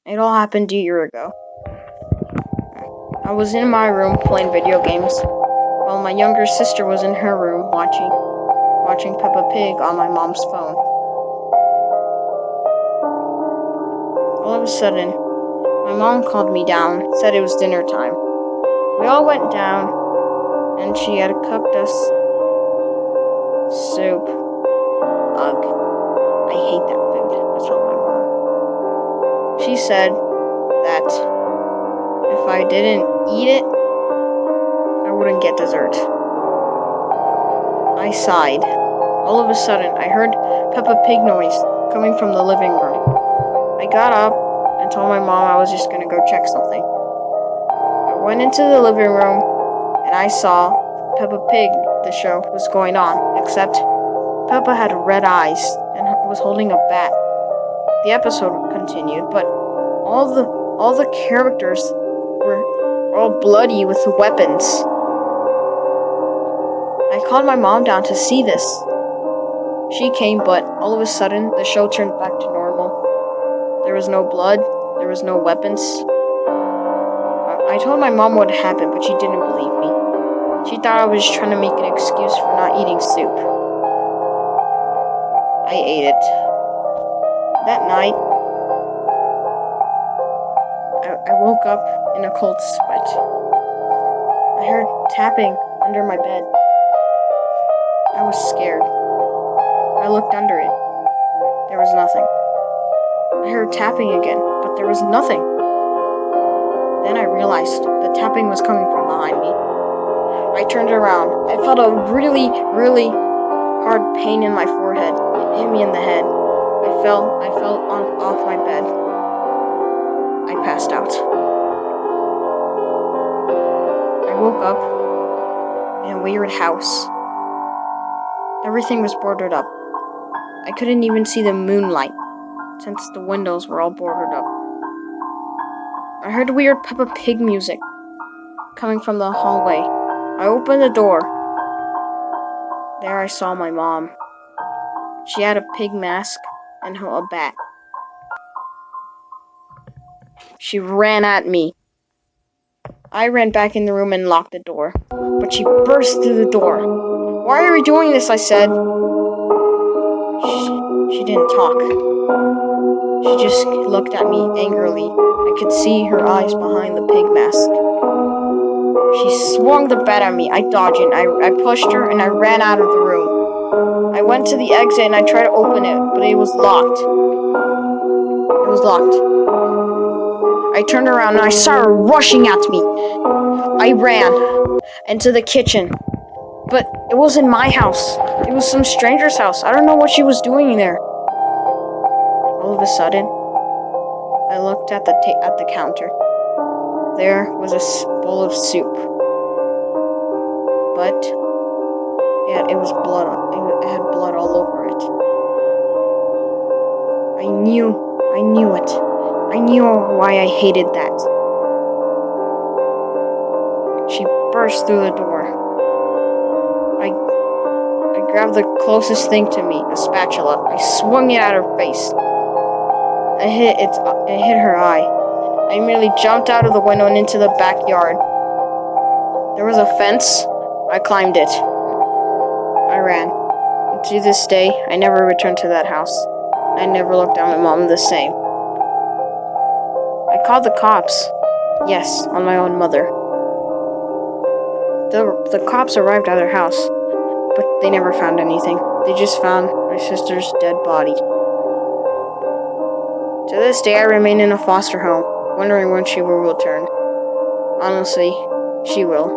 It all happened a year ago. I was in my room playing video games, while my younger sister was in her room watching Peppa Pig on my mom's phone. All of a sudden, my mom called me down, said it was dinner time. We all went down, and she had cooked us soup. Ugh, I hate that food. I told my mom. She said that if I didn't eat it, I wouldn't get dessert. I sighed. All of a sudden, I heard Peppa Pig noise coming from the living room. I got up and told my mom I was just gonna go check something. I went into the living room and I saw Peppa Pig, the show, was going on, except Peppa had red eyes and was holding a bat. The episode continued, but all the characters were all bloody with weapons. I called my mom down to see this. She came, but all of a sudden, the show turned back to normal. There was no blood, there was no weapons. I told my mom what happened, but she didn't believe me. She thought I was just trying to make an excuse for not eating soup. I ate it. That night, I woke up in a cold sweat. I heard tapping under my bed. I was scared. I looked under it. There was nothing. I heard tapping again, but there was nothing. Then I realized the tapping was coming from behind me. I turned around. I felt a really, really hard pain in my forehead. It hit me in the head. I fell off my bed. I passed out. I woke up in a weird house. Everything was boarded up. I couldn't even see the moonlight, since the windows were all boarded up. I heard weird Peppa Pig music coming from the hallway. I opened the door. There I saw my mom. She had a pig mask and a bat. She ran at me. I ran back in the room and locked the door, but she burst through the door. "Why are you doing this?" I said. She didn't talk. She just looked at me angrily. I could see her eyes behind the pig mask. She swung the bat at me. I dodged it. I pushed her and I ran out of the room. I went to the exit and I tried to open it, but it was locked. It was locked. I turned around and I saw her rushing at me. I ran into the kitchen, but it wasn't my house. It was some stranger's house. I don't know what she was doing there. All of a sudden, I looked at the counter. There was a bowl of soup, but it was blood. It had blood all over it. I knew it. I knew why I hated that. She burst through the door. I grabbed the closest thing to me, a spatula. I swung it at her face. It hit her eye. I immediately jumped out of the window and into the backyard. There was a fence. I climbed it. I ran. And to this day, I never returned to that house. I never looked at my mom the same. I called the cops. Yes, on my own mother. The cops arrived at her house, but they never found anything. They just found my sister's dead body. To this day, I remain in a foster home, wondering when she will return. Honestly, she will.